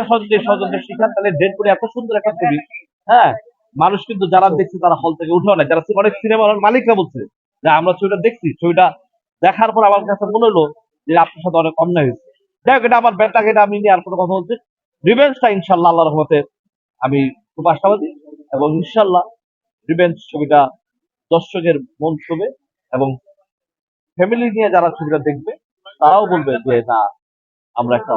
স্বজনদের শিখান, তাহলে ডেট করে এত সুন্দর একটা ছবি। হ্যাঁ, মানুষ কিন্তু যারা দেখছে তারা হল থেকে উঠেও না, যারা অনেক সিনেমা হল মালিকরা বলছে যে আমরা ছবিটা দেখছি, ছবিটা দেখার পর আমার কাছে মনে হলো যে আপনার সাথে অনেক অন্যায় হয়েছে। যাই হোক, এটা আমার ব্যাটাকে, এটা আমি নিয়ে আর কোনো কথা বলছি। রিভেঞ্জটা ইনশাল্লাহ আল্লাহ রহমতে আমি খুব আশাবাদী, এবং ইনশাল্লাহ রিভেঞ্জ ছবিটা দর্শকের মন ছবে, এবং ফ্যামিলি নিয়ে যারা ছবিটা দেখবে তারাও বলবে যে না, আমরা একটা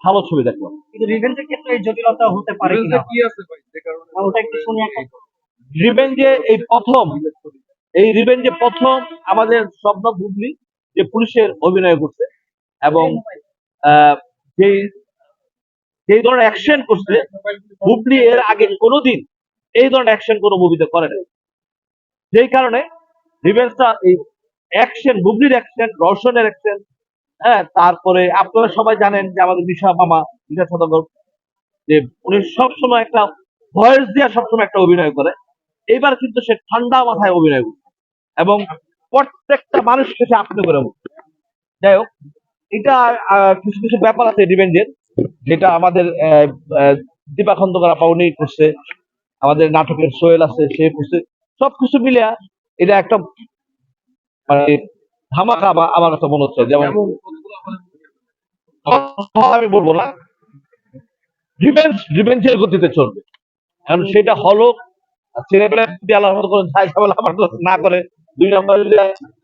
ভালো ছবি দেখলাম। কিন্তু রিভেঞ্জের ক্ষেত্রে এই জটিলতা হতে পারে কিনা, কি আছে ভাই, যে কারণে ওটা একটু শুনি এখন। রিভেঞ্জে এই রিভেঞ্জে প্রথম আমাদের স্বপ্ন বুবলি যে পুলিশের অভিনয় করছে, এবং আহ, যেই যেই ধরনের অ্যাকশন করছে বুবলি এর আগে কোনোদিন এই ধরনের অ্যাকশন কোনো মুভিতে করে না। যেই কারণে রিভেঞ্জটা এই অ্যাকশন, বুবলির অ্যাকশন, রওশনের অ্যাকশন, হ্যাঁ, তারপরে আপনারা সবাই জানেন যে আমাদের বিশা সদাগর, যে উনি সবসময় একটা ভয়েস দিয়ে সবসময় একটা অভিনয় করে। এইবার কিন্তু সে ঠান্ডা মাথায় অভিনয় করছে, এবং প্রত্যেকটা মানুষকে সে আপনি করে বলছে। যাই হোক, এটা কিছু কিছু ব্যাপার আছে রিভেঞ্জের, যেটা আমাদের দীপা খন্দকার আপা উনি করছে, আমাদের নাটকের সোহেল আছে সে করছে, সবকিছু মিলে এটা একটা মানে ধামাকা আমার কাছে মনে হচ্ছে। যেমন আমি বলবো না, রিভেঞ্জের গতিতে চলবে, কারণ সেটা হলো ছেলেপেলে যদি আল্লাহর মতো করে আমার না করে, 2 নম্বর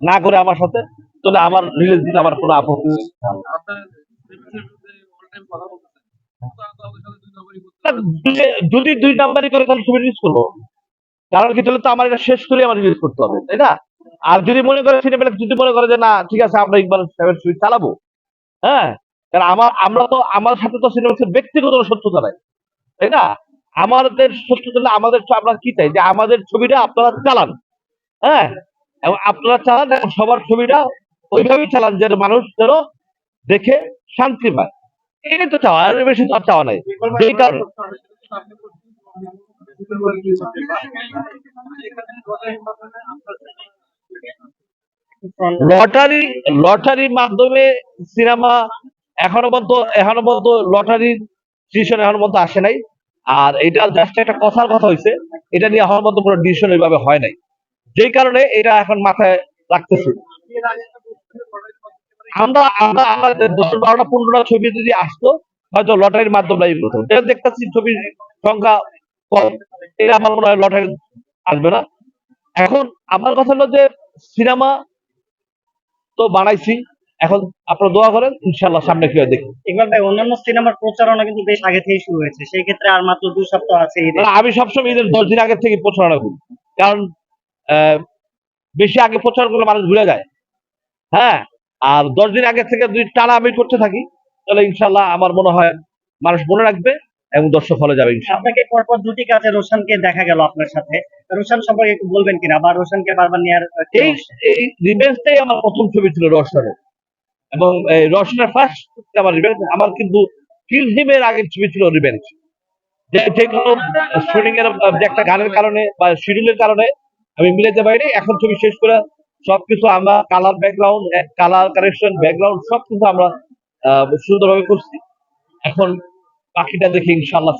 না করে আমার সাথে, তাহলে আমার রিলিজ দিতে আমার কোনো আপত্তি নেই। যদি 2 নাম্বারই করে তাহলে ছবি রিলিজ করবো, কারণ কি, তাহলে তো আমার এটা শেষ করে আমার রিলিজ করতে হবে, তাই না? আর যদি মনে করে সিনেপ্লেক্স যদি মনে করে যে না ঠিক আছে আমরা ইকবাল সাহেবের ছবি চালাবো, হ্যাঁ, কারণ আমরা তো আমার সাথে তো সিনেপ্লেক্সের ব্যক্তিগত শত্রুতা নাই, তাই না? আমাদের শত্রুতা, আমাদের আমরা কি চাই যে আমাদের ছবিটা আপনারা চালান, হ্যাঁ, এবং আপনারা চালান, এবং সবার ছবিটা ওইভাবেই চালান যেন মানুষ যেন দেখে শান্তি পায়। এটাই তো চাওয়া, আর বেশি তো আর চাওয়া নাই। যেই কারণে লটারি লটারির মাধ্যমে সিনেমা এখনো পর্যন্ত লটারির ডিসিশন এখনো পর্যন্ত আসে নাই। আর এটা জাস্ট একটা কথার কথা হয়েছে, এটা নিয়ে এখনো পর্যন্ত কোনো ডিসিশন ওইভাবে হয় নাই, যেই কারণে এটা এখন মাথায় রাখতেছি। আমরা আমরা আমরা 10, 12, 15টা ছবি যদি আসতো, হয়তো লটারির মাধ্যমে হতো। দেখতেছি ছবির সংখ্যা কম, এটা আমার মনে হয় লটারি আসবে না। এখন আমার কথা হলো যে সিনেমা তো বানাইছি, এখন আপনারা দোয়া করেন, ইনশাল্লাহ সামনে কি হয় দেখি। ইকবাল ভাই, অন্যান্য সিনেমার প্রচারণা কিন্তু বেশ আগে থেকেই শুরু হয়েছে, সেই ক্ষেত্রে আর মাত্র 2 সপ্তাহ আছে ঈদের। আমি সবসময় ঈদের 10 দিন আগে থেকে প্রচারণা করি, কারণ আহ, বেশি আগে প্রচার করলে মানুষ ভুলে যায়। হ্যাঁ, আর 10 দিন আগে থেকে যদি টানা আমি করতে থাকি, তাহলে ইনশাল্লাহ আমার মনে হয় মানুষ মনে রাখবে, এবং দর্শক হলে যাবে ইনশাল্লাহ। আপনাকে পরপর 2টি কাজে রোশানকে দেখা গেল আপনার সাথে, রোশান সম্পর্কে একটু বলবেন কিনা, বা রোশানকে বারবার নেওয়ার এই এই রিভেঞ্জটাই আমার প্রথম ছবি ছিল রওশনের, এবং রওশনের ফার্স্ট আমার রিভেঞ্জ। আমার কিন্তু কিল হিমের আগের ছবি ছিল রিভেঞ্জ, যে কোনো শুটিং এর যে একটা গানের কারণে বা শিডিউলের কারণে আমি মিলাতে পারিনি। এখন ছবি শেষ করে সবকিছু আমরা colour background, colour correction, background সবকিছু আমরা সুন্দরভাবে করছি। এখন বাকিটা দেখে ইনশাল্লাহ